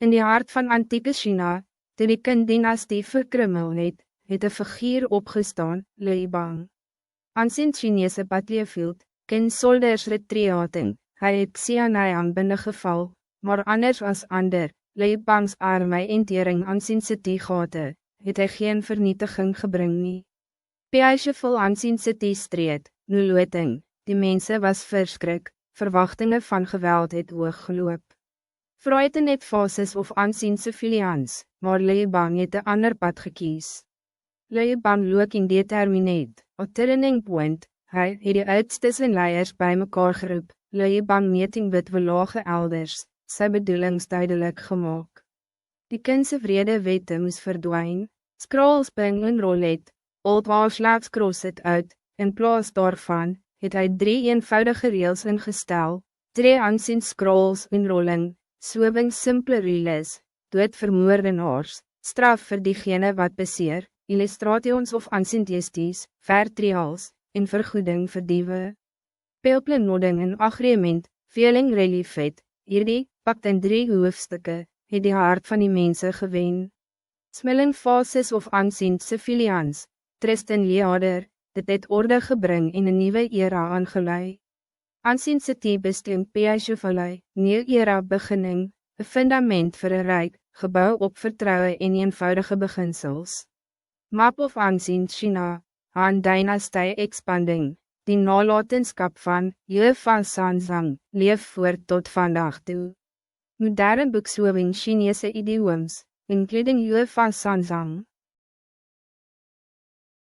In die hart van antieke China, toe die Qin-dynastie verkrummel het een figuur opgestaan, Liu Bang. Aansien Chinese battlefield, Qin soldiers retreating, hy het Xian'an binnengeval, maar anders as ander, Liu Bangs arme entering aansien City gate, het hy geen vernietiging gebring nie. Peishevol aansien City streed, nu looting, die mense was verskrik, verwachtingen van geweld het hoog geloop. Freud het fases of aansien civilians, maar Liu Bang het een ander pad gekies. Liu Bang look indeterminate, op turning point, hy het die oudstes en leiers bij mekaar geroep, Liu Bang meting wit welage elders, sy bedoelings duidelijk gemaakt. Die kindse vrede wette moes verdwijn, scrolls bring en roulette, old warslaps cross het uit, in plaas daarvan, het hy 3 eenvoudige reels ingestel, 3 aansien scrolls en rolling, swing simple reels, dood vir moordenaars, straf vir diegene wat beseer, illustrations of aansien gesties, vertrials, en vergoeding vir diewe. Peelplenodding en agreement, veling relief het, hierdie, pakt in 3 hoofstukke, het die hart van die mense gewen. Smilling fases of aansien civilians, Tristan Leader, dit het orde gebring en een nieuwe era aangelei. Aansien City bestem Peishevallei, nieuw era beginning, een fundament voor een rijk, gebouw op vertrouwen en eenvoudige beginsels. Map of aansien China, Han Dynasty expanding, die nalatenskap van Yue van Sanzang, leef voort tot vandaag toe. Moderne boeksowing Chinese idioms, including Yue van Sanzang.